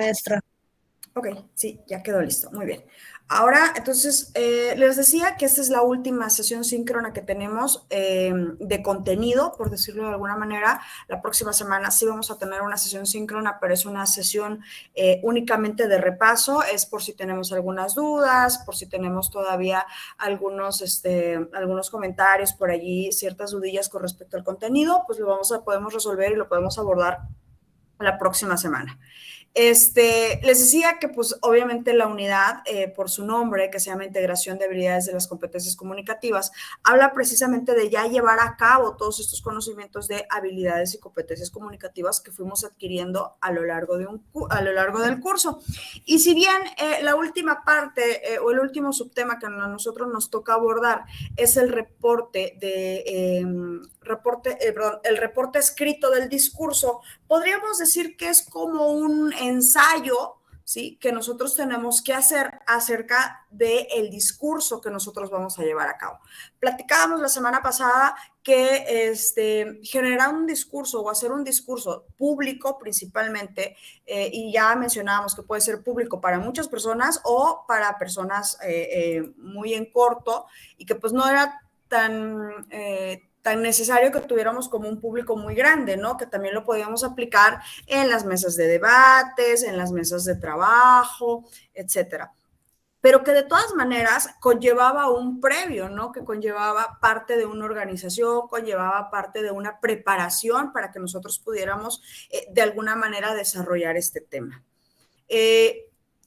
Maestra. Ok, sí, ya quedó listo. Muy bien. Ahora, entonces, les decía que esta es la última sesión síncrona que tenemos de contenido, por decirlo de alguna manera. La próxima semana sí vamos a tener una sesión síncrona, pero es una sesión únicamente de repaso. Es por si tenemos algunas dudas, por si tenemos todavía algunos comentarios por allí, ciertas dudillas con respecto al contenido, pues podemos resolver y lo podemos abordar la próxima semana. Les decía que pues obviamente la unidad, por su nombre, que se llama Integración de Habilidades de las Competencias Comunicativas, habla precisamente de ya llevar a cabo todos estos conocimientos de habilidades y competencias comunicativas que fuimos adquiriendo a lo largo del curso. Y si bien la última parte o el último subtema que a nosotros nos toca abordar es el el reporte escrito del discurso, podríamos decir que es como un ensayo, ¿sí?, que nosotros tenemos que hacer acerca del discurso que nosotros vamos a llevar a cabo. Platicábamos la semana pasada que generar un discurso o hacer un discurso público principalmente, y ya mencionábamos que puede ser público para muchas personas o para personas muy en corto, y que pues no era tan necesario que tuviéramos como un público muy grande, ¿no? Que también lo podíamos aplicar en las mesas de debates, en las mesas de trabajo, etcétera. Pero que de todas maneras conllevaba un previo, ¿no? Que conllevaba parte de una organización, conllevaba parte de una preparación para que nosotros pudiéramos de alguna manera desarrollar este tema.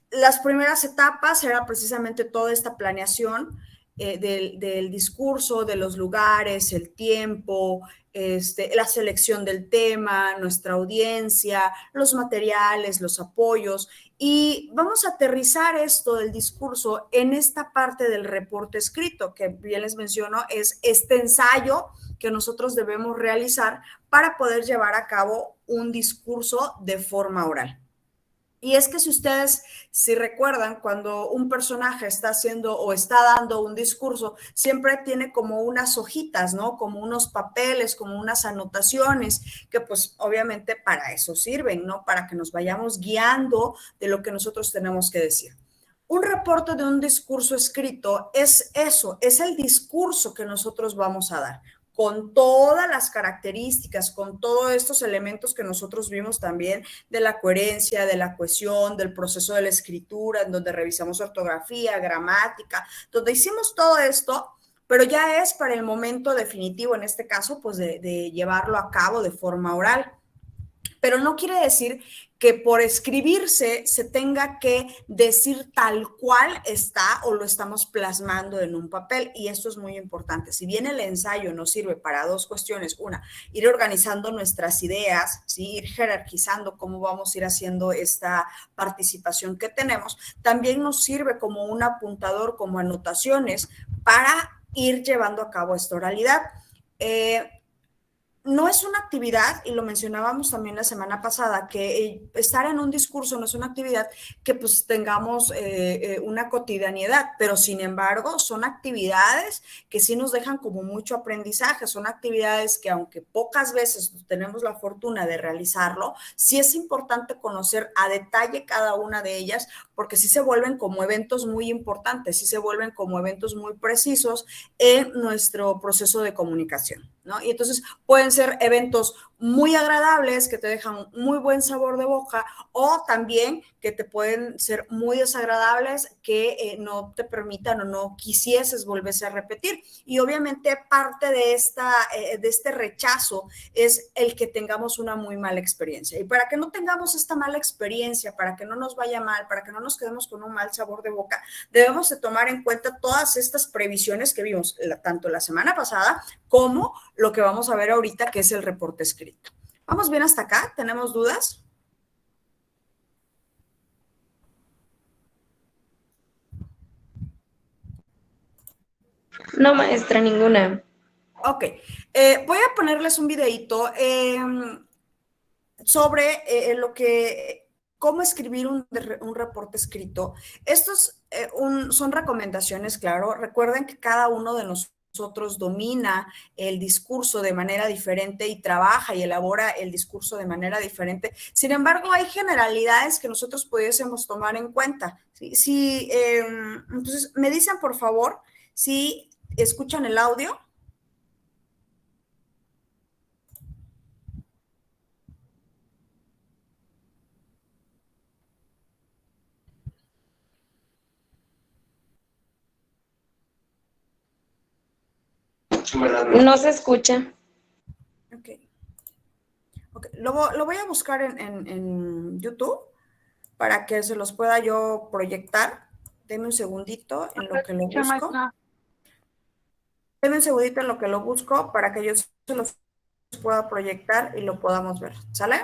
Las primeras etapas era precisamente toda esta planeación del discurso, de los lugares, el tiempo, la selección del tema, nuestra audiencia, los materiales, los apoyos. Y vamos a aterrizar esto del discurso en esta parte del reporte escrito, que bien les menciono, es este ensayo que nosotros debemos realizar para poder llevar a cabo un discurso de forma oral. Y es que si recuerdan, cuando un personaje está haciendo o está dando un discurso, siempre tiene como unas hojitas, ¿no? Como unos papeles, como unas anotaciones, que pues obviamente para eso sirven, ¿no? Para que nos vayamos guiando de lo que nosotros tenemos que decir. Un reporte de un discurso escrito es eso, es el discurso que nosotros vamos a dar, con todas las características, con todos estos elementos que nosotros vimos también de la coherencia, de la cohesión, del proceso de la escritura, en donde revisamos ortografía, gramática, donde hicimos todo esto, pero ya es para el momento definitivo, en este caso, pues de llevarlo a cabo de forma oral. Pero no quiere decir que por escribirse se tenga que decir tal cual está o lo estamos plasmando en un papel. Y esto es muy importante. Si bien el ensayo nos sirve para dos cuestiones: una, ir organizando nuestras ideas, ¿sí?, ir jerarquizando cómo vamos a ir haciendo esta participación que tenemos, también nos sirve como un apuntador, como anotaciones para ir llevando a cabo esta oralidad. No es una actividad, y lo mencionábamos también la semana pasada, que estar en un discurso no es una actividad que pues tengamos una cotidianidad, pero sin embargo son actividades que sí nos dejan como mucho aprendizaje, son actividades que aunque pocas veces tenemos la fortuna de realizarlo, sí es importante conocer a detalle cada una de ellas, porque sí se vuelven como eventos muy importantes, sí se vuelven como eventos muy precisos en nuestro proceso de comunicación, ¿no? Y entonces pueden ser eventos muy agradables que te dejan muy buen sabor de boca, o también que te pueden ser muy desagradables que no te permitan o no quisieses volverse a repetir. Y obviamente parte de este rechazo es el que tengamos una muy mala experiencia. Y para que no tengamos esta mala experiencia, para que no nos vaya mal, para que no nos quedemos con un mal sabor de boca, debemos de tomar en cuenta todas estas previsiones que vimos tanto la semana pasada como lo que vamos a ver ahorita, que es el reporte escrito. ¿Vamos bien hasta acá? ¿Tenemos dudas? No, maestra, ninguna. Ok. Voy a ponerles un videito sobre cómo escribir un reporte escrito. Estos son recomendaciones, claro. Recuerden que cada uno de nosotros nosotros domina el discurso de manera diferente y trabaja y elabora el discurso de manera diferente. Sin embargo, hay generalidades que nosotros pudiésemos tomar en cuenta. ¿Sí? Entonces, me dicen, por favor, si escuchan el audio. No se escucha. Okay. Lo voy a buscar en YouTube para que se los pueda yo proyectar. Denme un segundito en lo que lo busco. Denme un segundito en lo que lo busco para que yo se los pueda proyectar y lo podamos ver. ¿Sale?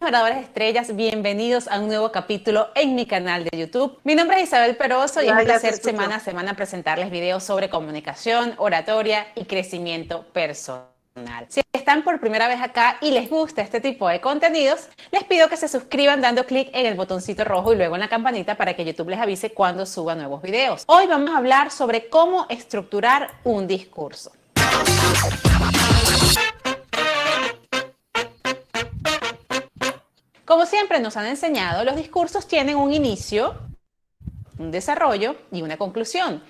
Oradores estrellas, bienvenidos a un nuevo capítulo en mi canal de YouTube. Mi nombre es Isabel Peroso y es un placer semana a semana presentarles videos sobre comunicación, oratoria y crecimiento personal. Si están por primera vez acá y les gusta este tipo de contenidos, les pido que se suscriban dando clic en el botoncito rojo y luego en la campanita para que YouTube les avise cuando suba nuevos videos. Hoy vamos a hablar sobre cómo estructurar un discurso. Como siempre nos han enseñado, los discursos tienen un inicio, un desarrollo y una conclusión.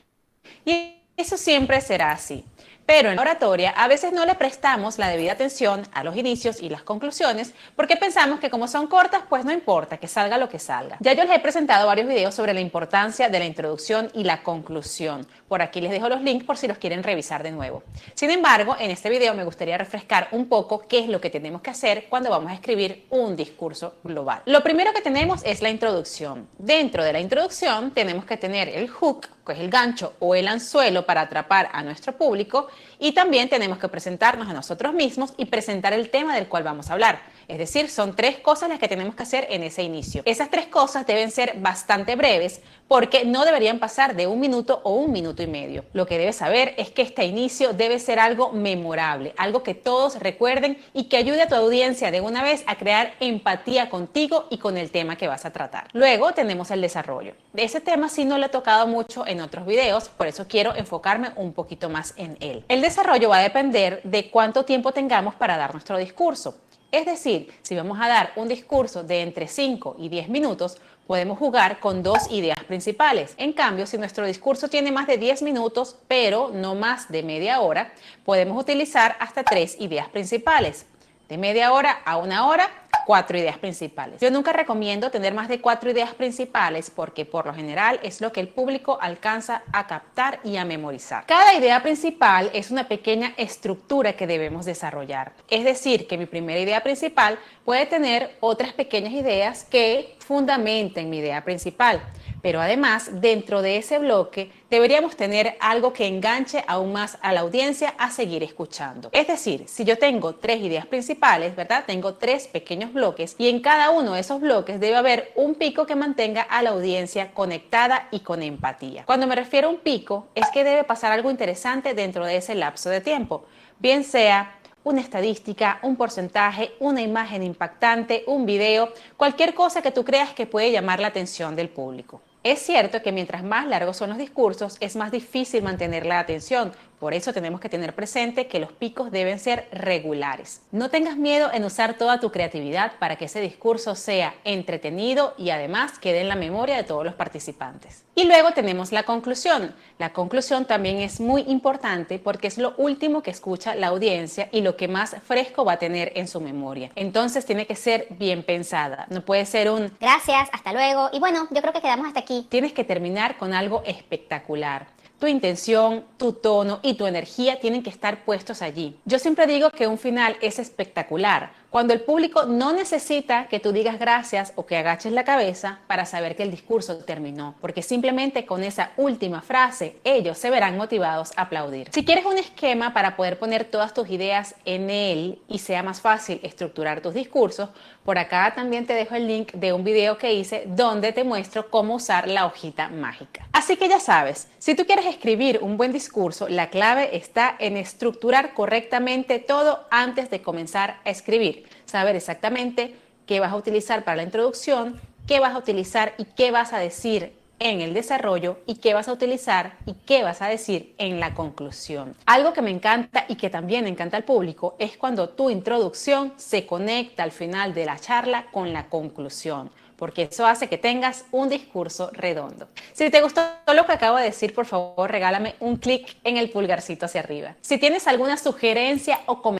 Y eso siempre será así. Pero en la oratoria a veces no le prestamos la debida atención a los inicios y las conclusiones porque pensamos que como son cortas, pues no importa, que salga lo que salga. Ya yo les he presentado varios videos sobre la importancia de la introducción y la conclusión. Por aquí les dejo los links por si los quieren revisar de nuevo. Sin embargo, en este video me gustaría refrescar un poco qué es lo que tenemos que hacer cuando vamos a escribir un discurso global. Lo primero que tenemos es la introducción. Dentro de la introducción tenemos que tener el hook, que es el gancho o el anzuelo para atrapar a nuestro público, y también tenemos que presentarnos a nosotros mismos y presentar el tema del cual vamos a hablar. Es decir, son 3 cosas las que tenemos que hacer en ese inicio. Esas 3 cosas deben ser bastante breves porque no deberían pasar de 1 minuto o 1 minuto y medio. Lo que debes saber es que este inicio debe ser algo memorable, algo que todos recuerden y que ayude a tu audiencia de una vez a crear empatía contigo y con el tema que vas a tratar. Luego tenemos el desarrollo. De ese tema sí no lo he tocado mucho en otros videos, por eso quiero enfocarme un poquito más en él. El desarrollo va a depender de cuánto tiempo tengamos para dar nuestro discurso. Es decir, si vamos a dar un discurso de entre 5 y 10 minutos, podemos jugar con 2 ideas principales. En cambio, si nuestro discurso tiene más de 10 minutos, pero no más de media hora, podemos utilizar hasta 3 ideas principales. De media hora a 1 hora, 4 ideas principales. Yo nunca recomiendo tener más de 4 ideas principales porque por lo general es lo que el público alcanza a captar y a memorizar. Cada idea principal es una pequeña estructura que debemos desarrollar. Es decir, que mi primera idea principal puede tener otras pequeñas ideas que fundamenten mi idea principal. Pero además, dentro de ese bloque, deberíamos tener algo que enganche aún más a la audiencia a seguir escuchando. Es decir, si yo tengo 3 ideas principales, ¿verdad? Tengo 3 pequeños bloques y en cada uno de esos bloques debe haber un pico que mantenga a la audiencia conectada y con empatía. Cuando me refiero a un pico, es que debe pasar algo interesante dentro de ese lapso de tiempo, bien sea una estadística, un porcentaje, una imagen impactante, un video, cualquier cosa que tú creas que puede llamar la atención del público. Es cierto que mientras más largos son los discursos, es más difícil mantener la atención. Por eso tenemos que tener presente que los picos deben ser regulares. No tengas miedo en usar toda tu creatividad para que ese discurso sea entretenido y además quede en la memoria de todos los participantes. Y luego tenemos la conclusión. La conclusión también es muy importante porque es lo último que escucha la audiencia y lo que más fresco va a tener en su memoria. Entonces tiene que ser bien pensada. No puede ser un gracias, hasta luego y bueno, yo creo que quedamos hasta aquí. Tienes que terminar con algo espectacular. Tu intención, tu tono y tu energía tienen que estar puestos allí. Yo siempre digo que un final es espectacular Cuando el público no necesita que tú digas gracias o que agaches la cabeza para saber que el discurso terminó, porque simplemente con esa última frase ellos se verán motivados a aplaudir. Si quieres un esquema para poder poner todas tus ideas en él y sea más fácil estructurar tus discursos, por acá también te dejo el link de un video que hice donde te muestro cómo usar la hojita mágica. Así que ya sabes, si tú quieres escribir un buen discurso, la clave está en estructurar correctamente todo antes de comenzar a escribir. Saber exactamente qué vas a utilizar para la introducción, qué vas a utilizar y qué vas a decir en el desarrollo y qué vas a utilizar y qué vas a decir en la conclusión. Algo que me encanta y que también encanta al público es cuando tu introducción se conecta al final de la charla con la conclusión, porque eso hace que tengas un discurso redondo. Si te gustó lo que acabo de decir, por favor, regálame un clic en el pulgarcito hacia arriba. Si tienes alguna sugerencia o comentario.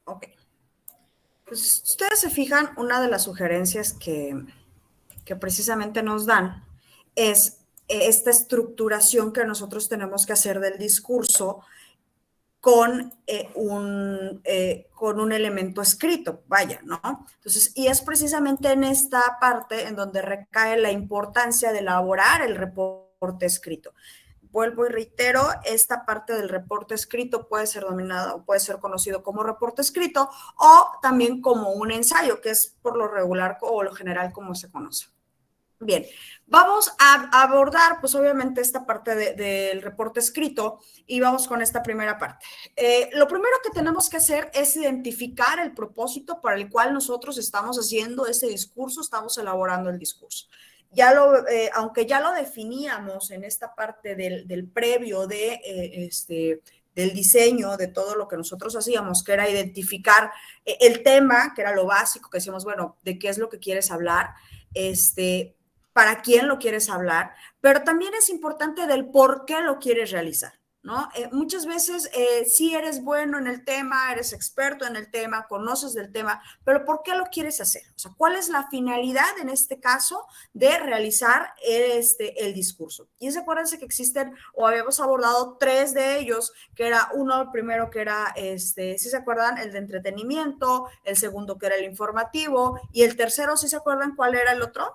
Ok. Pues si ustedes se fijan, una de las sugerencias que precisamente nos dan es esta estructuración que nosotros tenemos que hacer del discurso con un elemento escrito, vaya, ¿no? Entonces, y es precisamente en esta parte en donde recae la importancia de elaborar el reporte escrito. Vuelvo y reitero, esta parte del reporte escrito puede ser denominado, puede ser conocido como reporte escrito o también como un ensayo, que es por lo regular o lo general como se conoce. Bien, vamos a abordar, pues obviamente, esta parte del reporte escrito y vamos con esta primera parte. Lo primero que tenemos que hacer es identificar el propósito para el cual nosotros estamos haciendo este discurso, estamos elaborando el discurso. Aunque ya lo definíamos en esta parte del previo del diseño, de todo lo que nosotros hacíamos, que era identificar el tema, que era lo básico, que decíamos, bueno, ¿de qué es lo que quieres hablar? Para quién lo quieres hablar, pero también es importante del por qué lo quieres realizar, ¿no? Muchas veces sí eres bueno en el tema, eres experto en el tema, conoces del tema, pero ¿por qué lo quieres hacer? O sea, ¿cuál es la finalidad en este caso de realizar el discurso? Y acuérdense que existen, o habíamos abordado 3 de ellos, que era uno, el primero que era, si se acuerdan, el de entretenimiento, el segundo que era el informativo, y el tercero, ¿sí se acuerdan cuál era el otro?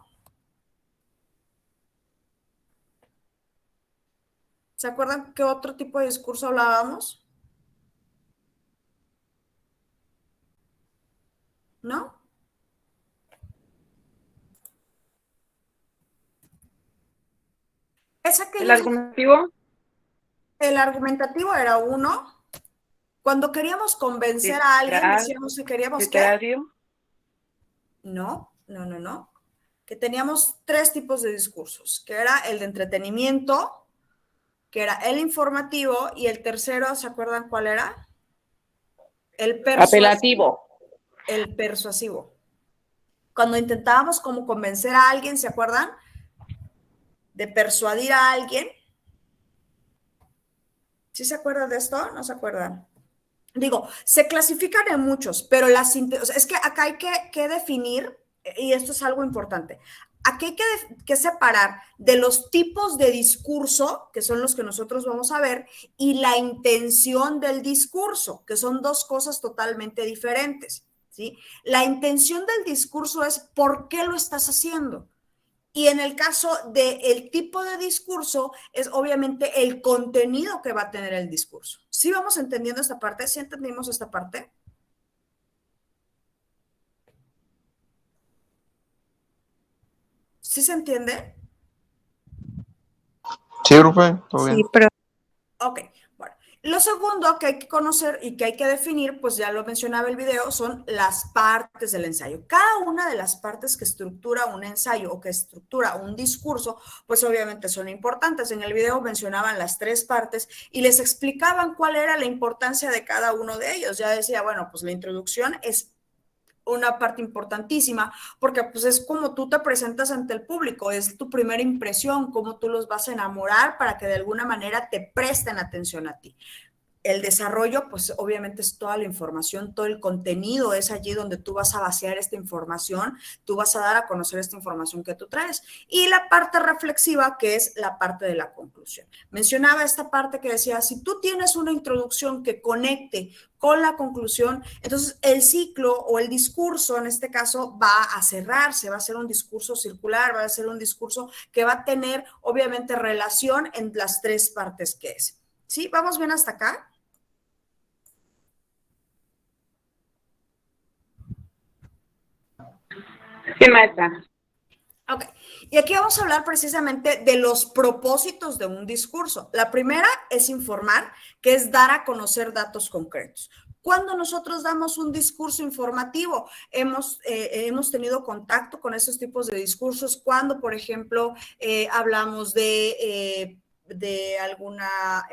¿Se acuerdan qué otro tipo de discurso hablábamos? ¿No? ¿El argumentativo? El argumentativo era uno. Cuando queríamos convencer a alguien, decíamos que queríamos literario. No. Que teníamos 3 tipos de discursos, que era el de entretenimiento, que era el informativo, y el tercero, ¿se acuerdan cuál era? El persuasivo. Apelativo. El persuasivo. Cuando intentábamos como convencer a alguien, ¿se acuerdan? De persuadir a alguien. ¿Sí se acuerdan de esto? ¿No se acuerdan? Digo, se clasifican en muchos, pero es que acá hay que definir, y esto es algo importante. Aquí hay que separar de los tipos de discurso, que son los que nosotros vamos a ver, y la intención del discurso, que son 2 cosas totalmente diferentes, ¿sí? La intención del discurso es por qué lo estás haciendo. Y en el caso del tipo de discurso, es obviamente el contenido que va a tener el discurso. ¿Sí vamos entendiendo esta parte? ¿Sí entendimos esta parte? ¿Sí se entiende? Sí, profe, todo bien. Sí, pero Ok, bueno. Lo segundo que hay que conocer y que hay que definir, pues ya lo mencionaba el video, son las partes del ensayo. Cada una de las partes que estructura un ensayo o que estructura un discurso, pues obviamente son importantes. En el video mencionaban las 3 partes y les explicaban cuál era la importancia de cada uno de ellos. Ya decía, bueno, pues la introducción es una parte importantísima, porque pues es como tú te presentas ante el público, es tu primera impresión, cómo tú los vas a enamorar para que de alguna manera te presten atención a ti. El desarrollo, pues obviamente es toda la información, todo el contenido, es allí donde tú vas a vaciar esta información, tú vas a dar a conocer esta información que tú traes. Y la parte reflexiva, que es la parte de la conclusión. Mencionaba esta parte que decía, si tú tienes una introducción que conecte con la conclusión, entonces el ciclo o el discurso, en este caso, va a cerrarse, va a ser un discurso circular, va a ser un discurso que va a tener, obviamente, relación en las tres partes que es. ¿Sí? ¿Vamos bien hasta acá? Sí, maestra. Ok, y aquí vamos a hablar precisamente de los propósitos de un discurso. La primera es informar, que es dar a conocer datos concretos. Cuando nosotros damos un discurso informativo, hemos tenido contacto con esos tipos de discursos cuando, por ejemplo, hablamos de alguna...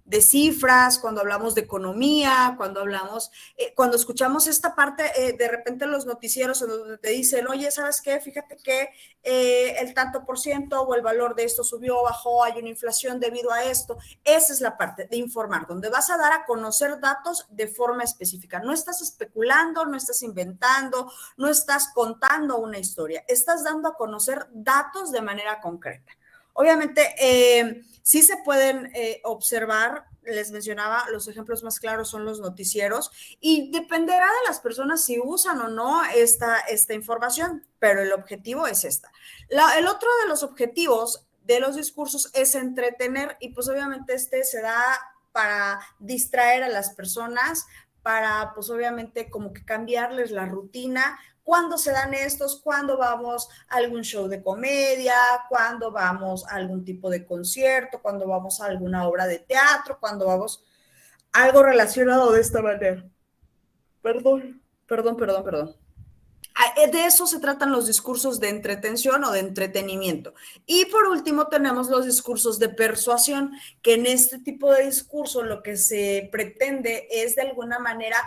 de cifras, cuando hablamos de economía, cuando escuchamos esta parte, de repente los noticieros en donde te dicen, oye, ¿sabes qué? Fíjate que el tanto por ciento o el valor de esto subió o bajó, hay una inflación debido a esto. Esa es la parte de informar, donde vas a dar a conocer datos de forma específica. No estás especulando, no estás inventando, no estás contando una historia, estás dando a conocer datos de manera concreta. Obviamente, sí se pueden observar, les mencionaba, los ejemplos más claros son los noticieros y dependerá de las personas si usan o no esta información, pero el objetivo es esta. El otro de los objetivos de los discursos es entretener y pues obviamente se da para distraer a las personas, para pues obviamente como que cambiarles la rutina. ¿Cuándo se dan estos? ¿Cuándo vamos a algún show de comedia? ¿Cuándo vamos a algún tipo de concierto? ¿Cuándo vamos a alguna obra de teatro? ¿Cuándo vamos a algo relacionado de esta manera? Perdón. De eso se tratan los discursos de entretención o de entretenimiento. Y por último tenemos los discursos de persuasión, que en este tipo de discurso lo que se pretende es de alguna manera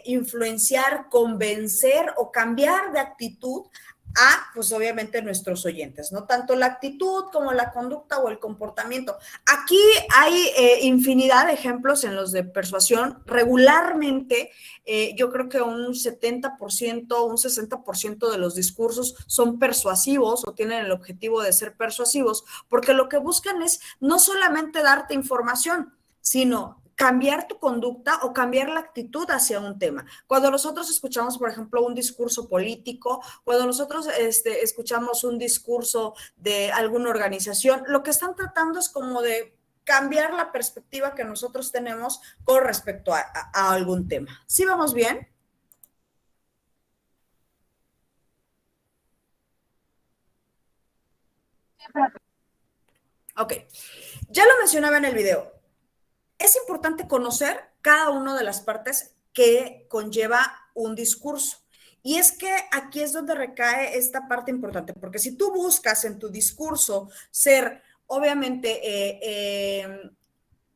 influenciar, convencer o cambiar de actitud a, pues obviamente, nuestros oyentes, ¿no? Tanto la actitud como la conducta o el comportamiento. Aquí hay infinidad de ejemplos en los de persuasión. Regularmente, yo creo que un 70%, un 60% de los discursos son persuasivos o tienen el objetivo de ser persuasivos, porque lo que buscan es no solamente darte información, sino cambiar tu conducta o cambiar la actitud hacia un tema. Cuando nosotros escuchamos, por ejemplo, un discurso político, cuando nosotros escuchamos un discurso de alguna organización, lo que están tratando es como de cambiar la perspectiva que nosotros tenemos con respecto a algún tema. ¿Sí vamos bien? Ok, ya lo mencionaba en el video. Es importante conocer cada una de las partes que conlleva un discurso. Y es que aquí es donde recae esta parte importante, porque si tú buscas en tu discurso ser, obviamente,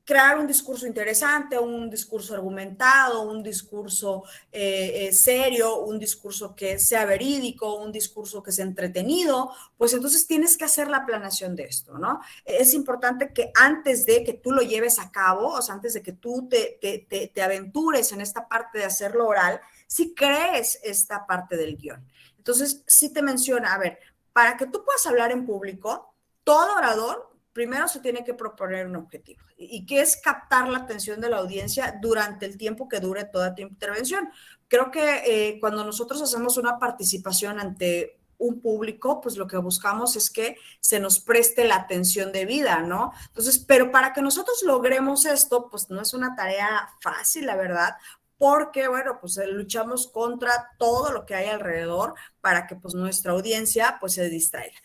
crear un discurso interesante, un discurso argumentado, un discurso serio, un discurso que sea verídico, un discurso que sea entretenido, pues entonces tienes que hacer la planeación de esto, ¿no? Es importante que antes de que tú lo lleves a cabo, o sea, antes de que tú te aventures en esta parte de hacerlo oral, si crees esta parte del guión. Entonces, sí te menciona, a ver, para que tú puedas hablar en público, todo orador primero se tiene que proponer un objetivo y que es captar la atención de la audiencia durante el tiempo que dure toda tu intervención. Creo que cuando nosotros hacemos una participación ante un público, pues lo que buscamos es que se nos preste la atención debida, ¿no? Entonces, pero para que nosotros logremos esto, pues no es una tarea fácil, la verdad, porque, bueno, pues luchamos contra todo lo que hay alrededor para que pues nuestra audiencia pues se distraiga.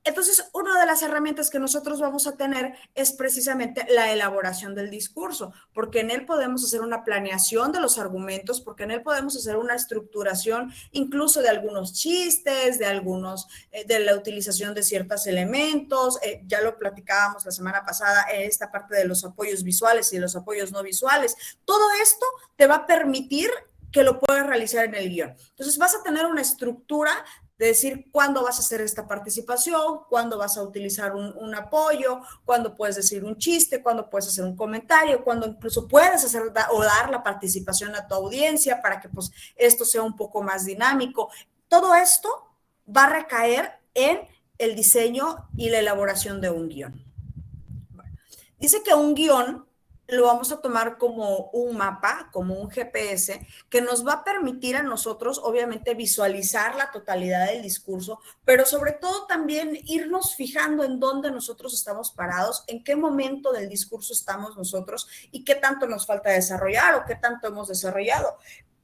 Entonces, una de las herramientas que nosotros vamos a tener es precisamente la elaboración del discurso, porque en él podemos hacer una planeación de los argumentos, porque en él podemos hacer una estructuración incluso de algunos chistes, de la utilización de ciertos elementos. Ya lo platicábamos la semana pasada, esta parte de los apoyos visuales y los apoyos no visuales. Todo esto te va a permitir que lo puedas realizar en el guión. Entonces vas a tener una estructura de decir cuándo vas a hacer esta participación, cuándo vas a utilizar un apoyo, cuándo puedes decir un chiste, cuándo puedes hacer un comentario, cuándo incluso puedes hacer o dar la participación a tu audiencia para que pues esto sea un poco más dinámico. Todo esto va a recaer en el diseño y la elaboración de un guión. Dice que un guión lo vamos a tomar como un mapa, como un GPS, que nos va a permitir a nosotros, obviamente, visualizar la totalidad del discurso, pero sobre todo también irnos fijando en dónde nosotros estamos parados, en qué momento del discurso estamos nosotros y qué tanto nos falta desarrollar o qué tanto hemos desarrollado.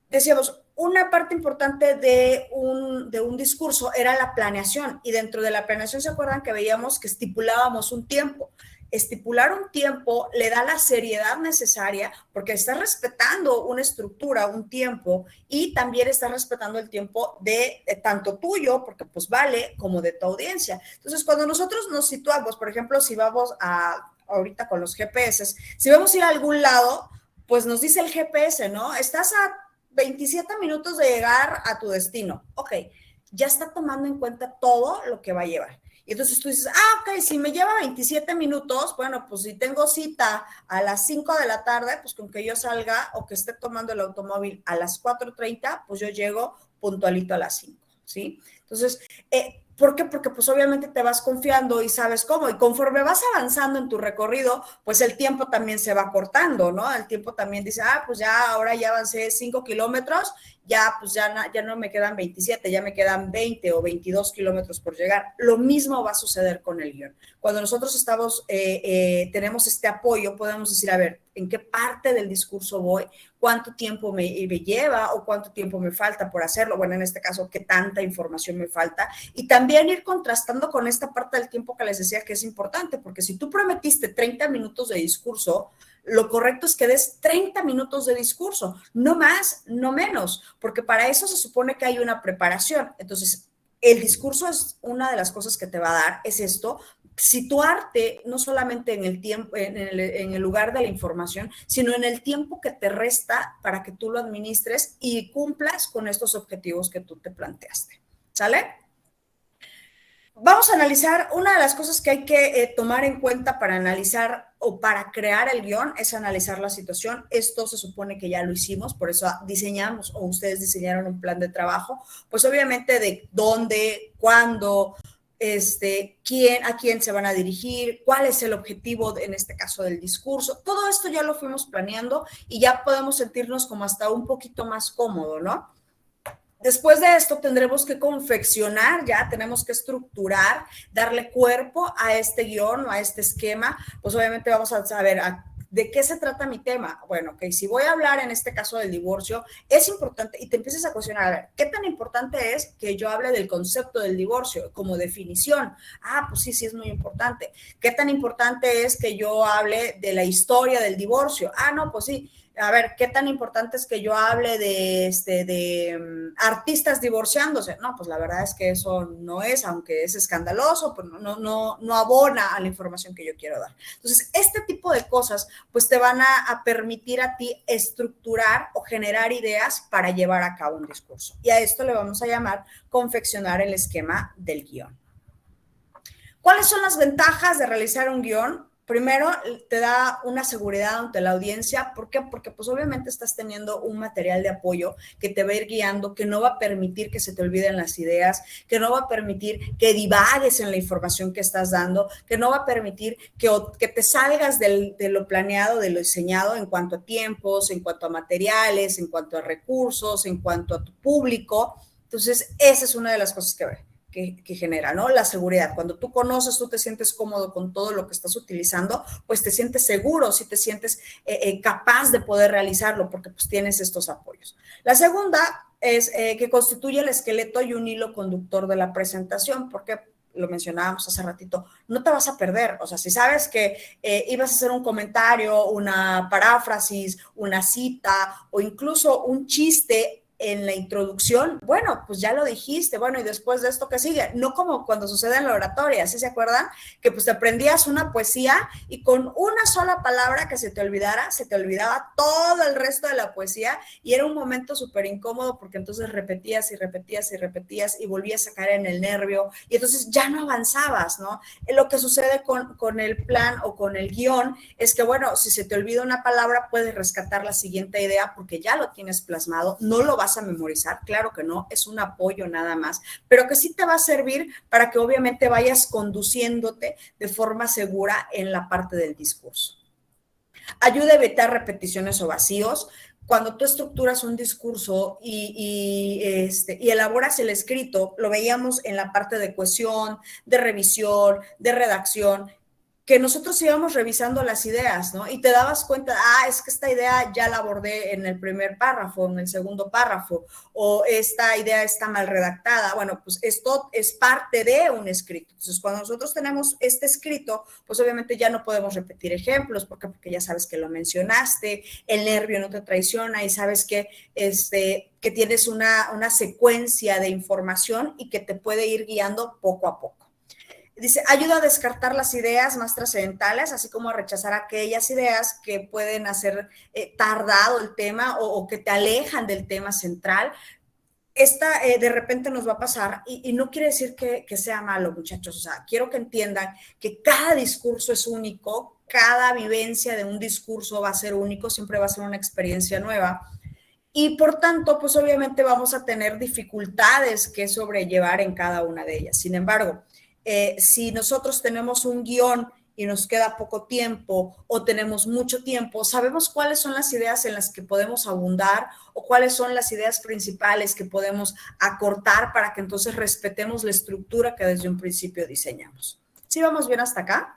Decíamos, una parte importante de un discurso era la planeación, y dentro de la planeación, ¿se acuerdan que veíamos que estipulábamos un tiempo? Estipular un tiempo le da la seriedad necesaria porque estás respetando una estructura, un tiempo, y también estás respetando el tiempo de tanto tuyo, porque pues vale, como de tu audiencia. Entonces, cuando nosotros nos situamos, por ejemplo, si vamos ahorita con los GPS, si vamos a ir a algún lado, pues nos dice el GPS, ¿no? Estás a 27 minutos de llegar a tu destino. Ok, ya está tomando en cuenta todo lo que va a llevar. Y entonces tú dices, ok, si me lleva 27 minutos, bueno, pues si tengo cita a las 5 de la tarde, pues con que yo salga o que esté tomando el automóvil a las 4:30, pues yo llego puntualito a las 5, ¿sí? Entonces, ¿por qué? Porque pues obviamente te vas confiando y sabes cómo, y conforme vas avanzando en tu recorrido, pues el tiempo también se va cortando, ¿no? El tiempo también dice, pues ya, ahora ya avancé 5 kilómetros, ya pues ya no me quedan 27, ya me quedan 20 o 22 kilómetros por llegar. Lo mismo va a suceder con el guión. Cuando nosotros tenemos este apoyo, podemos decir, a ver, ¿en qué parte del discurso voy? ¿Cuánto tiempo me lleva o cuánto tiempo me falta por hacerlo? Bueno, en este caso, ¿qué tanta información me falta? Y también ir contrastando con esta parte del tiempo que les decía que es importante, porque si tú prometiste 30 minutos de discurso, lo correcto es que des 30 minutos de discurso, no más, no menos, porque para eso se supone que hay una preparación. Entonces, el discurso es una de las cosas que te va a dar, es esto, situarte no solamente en el tiempo, en el lugar de la información, sino en el tiempo que te resta para que tú lo administres y cumplas con estos objetivos que tú te planteaste. ¿Sale? Vamos a analizar, una de las cosas que hay que tomar en cuenta para analizar o para crear el guión es analizar la situación. Esto se supone que ya lo hicimos, por eso diseñamos o ustedes diseñaron un plan de trabajo, pues obviamente de dónde, cuándo, a quién se van a dirigir, cuál es el objetivo, en este caso, del discurso. Todo esto ya lo fuimos planeando y ya podemos sentirnos como hasta un poquito más cómodo, ¿no? Después de esto tendremos que confeccionar, ya tenemos que estructurar, darle cuerpo a este guión o a este esquema. Pues obviamente vamos a saber de qué se trata mi tema. Bueno, ok, si voy a hablar en este caso del divorcio, es importante, y te empiezas a cuestionar, a ver, ¿qué tan importante es que yo hable del concepto del divorcio como definición? Pues sí, es muy importante. ¿Qué tan importante es que yo hable de la historia del divorcio? No, pues sí. A ver, ¿qué tan importante es que yo hable de artistas divorciándose? No, pues la verdad es que eso no es, aunque es escandaloso, pues no abona a la información que yo quiero dar. Entonces, este tipo de cosas, pues te van a permitir a ti estructurar o generar ideas para llevar a cabo un discurso. Y a esto le vamos a llamar confeccionar el esquema del guión. ¿Cuáles son las ventajas de realizar un guión? Primero, te da una seguridad ante la audiencia. ¿Por qué? Porque pues obviamente estás teniendo un material de apoyo que te va a ir guiando, que no va a permitir que se te olviden las ideas, que no va a permitir que divagues en la información que estás dando, que no va a permitir que te salgas de lo planeado, de lo diseñado en cuanto a tiempos, en cuanto a materiales, en cuanto a recursos, en cuanto a tu público. Entonces, esa es una de las cosas que genera, ¿no? La seguridad. Cuando tú conoces, tú te sientes cómodo con todo lo que estás utilizando, pues te sientes seguro, si te sientes capaz de poder realizarlo, porque pues tienes estos apoyos. La segunda es que constituye el esqueleto y un hilo conductor de la presentación, porque lo mencionábamos hace ratito, no te vas a perder. O sea, si sabes que ibas a hacer un comentario, una paráfrasis, una cita o incluso un chiste en la introducción, bueno, pues ya lo dijiste, bueno, y después de esto, ¿qué sigue? No como cuando sucede en la oratoria, ¿sí se acuerdan? Que pues te aprendías una poesía y con una sola palabra que se te olvidara, se te olvidaba todo el resto de la poesía y era un momento súper incómodo porque entonces repetías y repetías y repetías y volvías a caer en el nervio y entonces ya no avanzabas, ¿no? Lo que sucede con el plan o con el guión es que, bueno, si se te olvida una palabra, puedes rescatar la siguiente idea porque ya lo tienes plasmado, no lo vas a memorizar, claro que no, es un apoyo nada más, pero que sí te va a servir para que obviamente vayas conduciéndote de forma segura en la parte del discurso. Ayuda a evitar repeticiones o vacíos. Cuando tú estructuras un discurso y elaboras el escrito, lo veíamos en la parte de cohesión, de revisión, de redacción, que nosotros íbamos revisando las ideas, ¿no? Y te dabas cuenta, es que esta idea ya la abordé en el primer párrafo, en el segundo párrafo, o esta idea está mal redactada. Bueno, pues esto es parte de un escrito. Entonces, cuando nosotros tenemos este escrito, pues obviamente ya no podemos repetir ejemplos, ¿por qué? Porque ya sabes que lo mencionaste, el nervio no te traiciona y sabes que que tienes una secuencia de información y que te puede ir guiando poco a poco. Dice, ayuda a descartar las ideas más trascendentales, así como a rechazar aquellas ideas que pueden hacer tardado el tema o que te alejan del tema central. Esta de repente nos va a pasar y no quiere decir que sea malo, muchachos. O sea, quiero que entiendan que cada discurso es único, cada vivencia de un discurso va a ser único, siempre va a ser una experiencia nueva. Y por tanto, pues obviamente vamos a tener dificultades que sobrellevar en cada una de ellas. Sin embargo, si nosotros tenemos un guión y nos queda poco tiempo o tenemos mucho tiempo, sabemos cuáles son las ideas en las que podemos abundar o cuáles son las ideas principales que podemos acortar para que entonces respetemos la estructura que desde un principio diseñamos. ¿Sí vamos bien hasta acá?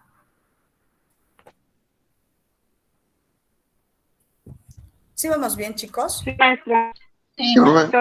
¿Sí vamos bien, chicos? Sí, maestra. Sí, profe.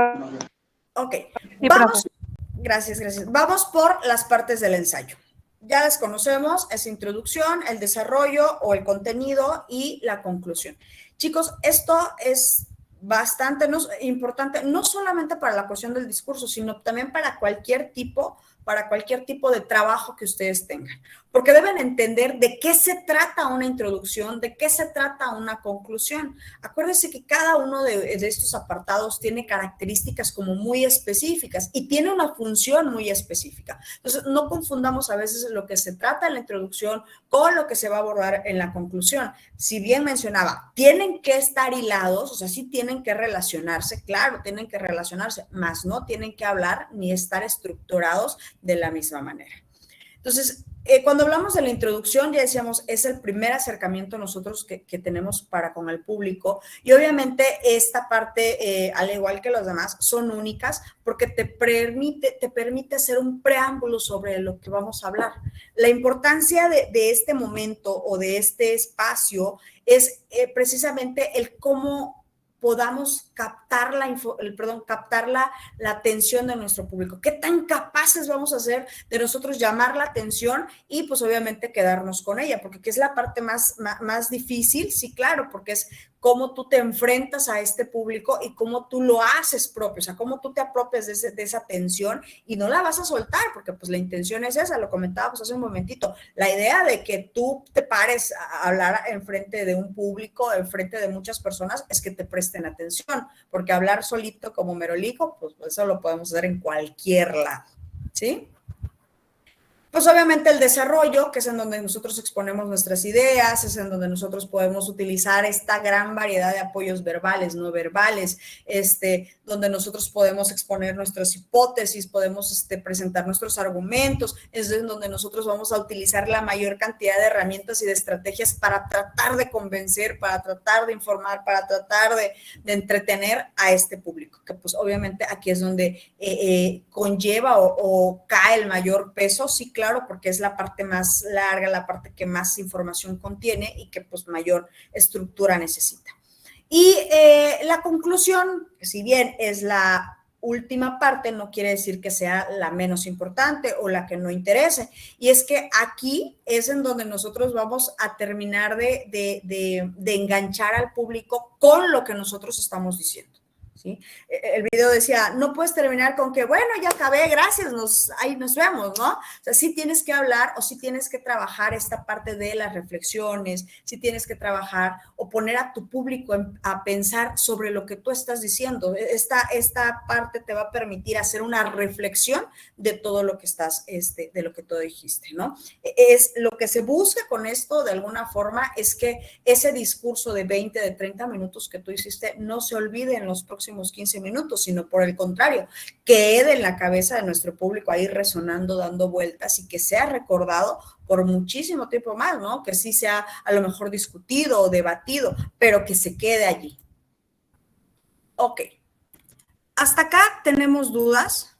Ok, Sí, vamos. profe. Gracias. Vamos por las partes del ensayo. Ya las conocemos, es introducción, el desarrollo o el contenido y la conclusión. Chicos, esto es bastante importante, no solamente para la cuestión del discurso, sino también para cualquier tipo de trabajo que ustedes tengan, porque deben entender de qué se trata una introducción, de qué se trata una conclusión. Acuérdense que cada uno de estos apartados tiene características como muy específicas y tiene una función muy específica. Entonces, no confundamos a veces lo que se trata en la introducción con lo que se va a abordar en la conclusión. Si bien mencionaba, tienen que estar hilados, o sea, sí tienen que relacionarse, claro, tienen que relacionarse, mas no tienen que hablar ni estar estructurados de la misma manera. Entonces, cuando hablamos de la introducción, ya decíamos, es el primer acercamiento nosotros que tenemos para con el público y obviamente esta parte, al igual que los demás, son únicas porque te permite hacer un preámbulo sobre lo que vamos a hablar. La importancia de este momento o de este espacio es precisamente el cómo podamos captar la atención de nuestro público. ¿Qué tan capaces vamos a ser de nosotros llamar la atención y pues obviamente quedarnos con ella? Porque ¿qué es la parte más difícil? Sí, claro, porque es cómo tú te enfrentas a este público y cómo tú lo haces propio, o sea, cómo tú te apropias de esa atención y no la vas a soltar, porque pues la intención es esa, lo comentábamos hace un momentito, la idea de que tú te pares a hablar enfrente de un público, enfrente de muchas personas, es que te presten atención, porque hablar solito como merolico, pues eso lo podemos hacer en cualquier lado, ¿sí? Pues obviamente el desarrollo, que es en donde nosotros exponemos nuestras ideas, es en donde nosotros podemos utilizar esta gran variedad de apoyos verbales, no verbales, donde nosotros podemos exponer nuestras hipótesis, podemos presentar nuestros argumentos, es en donde nosotros vamos a utilizar la mayor cantidad de herramientas y de estrategias para tratar de convencer, para tratar de informar, para tratar de entretener a este público, que pues obviamente aquí es donde conlleva o cae el mayor peso, sí, claro, porque es la parte más larga, la parte que más información contiene y que pues mayor estructura necesita. Y la conclusión, si bien es la última parte, no quiere decir que sea la menos importante o la que no interese. Y es que aquí es en donde nosotros vamos a terminar de enganchar al público con lo que nosotros estamos diciendo. ¿sí? El video decía, no puedes terminar con que, bueno, ya acabé, gracias, ahí nos vemos, ¿no? O sea, sí tienes que hablar o sí tienes que trabajar esta parte de las reflexiones, sí tienes que trabajar o poner a tu público a pensar sobre lo que tú estás diciendo. Esta parte te va a permitir hacer una reflexión de todo lo que de lo que tú dijiste, ¿no? Es lo que se busca con esto, de alguna forma, es que ese discurso de 20, de 30 minutos que tú hiciste no se olvide en los próximos 15 minutos, sino por el contrario, quede en la cabeza de nuestro público ahí resonando, dando vueltas y que sea recordado por muchísimo tiempo más, ¿no? Que sí sea a lo mejor discutido o debatido, pero que se quede allí. Ok. Hasta acá tenemos dudas.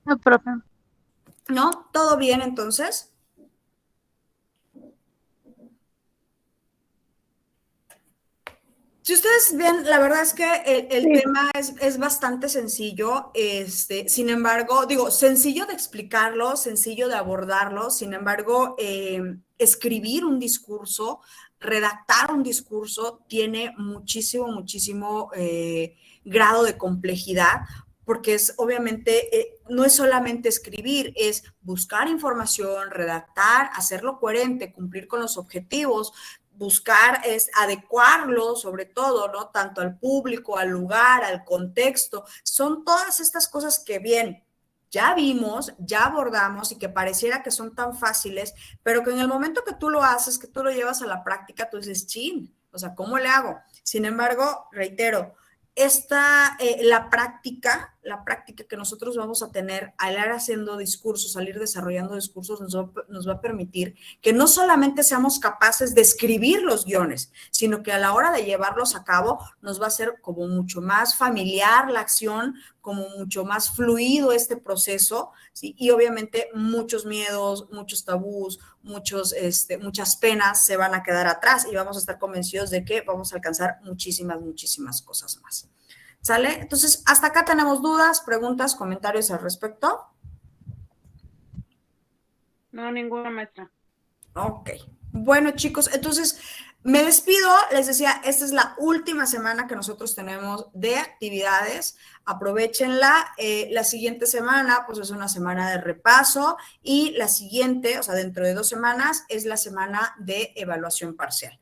No, profe. ¿No? ¿Todo bien entonces? Si ustedes ven, la verdad es que el Sí. tema es bastante sencillo, sin embargo, digo, sencillo de explicarlo, sencillo de abordarlo, sin embargo, escribir un discurso, redactar un discurso tiene muchísimo grado de complejidad, porque es obviamente, no es solamente escribir, es buscar información, redactar, hacerlo coherente, cumplir con los objetivos, buscar es adecuarlo sobre todo, ¿no? Tanto al público, al lugar, al contexto. Son todas estas cosas que bien, ya vimos, ya abordamos y que pareciera que son tan fáciles, pero que en el momento que tú lo haces, que tú lo llevas a la práctica, tú dices, chin, o sea, ¿cómo le hago? Sin embargo, reitero, la práctica que nosotros vamos a tener al ir haciendo discursos, al ir desarrollando discursos, nos va a permitir que no solamente seamos capaces de escribir los guiones, sino que a la hora de llevarlos a cabo nos va a ser como mucho más familiar la acción, como mucho más fluido este proceso, ¿sí? Y obviamente muchos miedos, muchos tabús, muchas penas se van a quedar atrás y vamos a estar convencidos de que vamos a alcanzar muchísimas cosas más. ¿Sale? Entonces, hasta acá tenemos dudas, preguntas, comentarios al respecto. No, ninguna maestra. Ok. Bueno, chicos, entonces me despido. Les decía, esta es la última semana que nosotros tenemos de actividades. Aprovéchenla. La siguiente semana, pues es una semana de repaso y la siguiente, o sea, dentro de 2 semanas, es la semana de evaluación parcial.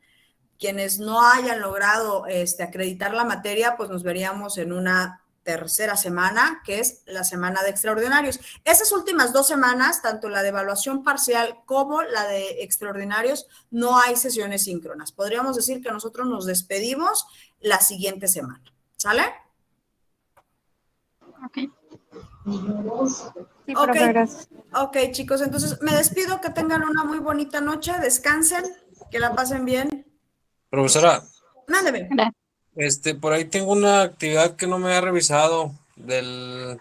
Quienes no hayan logrado acreditar la materia, pues nos veríamos en una tercera semana, que es la semana de extraordinarios. Esas últimas 2 semanas, tanto la de evaluación parcial como la de extraordinarios, no hay sesiones síncronas. Podríamos decir que nosotros nos despedimos la siguiente semana. ¿Sale? Ok. Sí, Ok. profe, gracias. Ok, chicos, entonces me despido, que tengan una muy bonita noche, descansen, que la pasen bien. Profesora, Mándeme. por ahí tengo una actividad que no me ha revisado del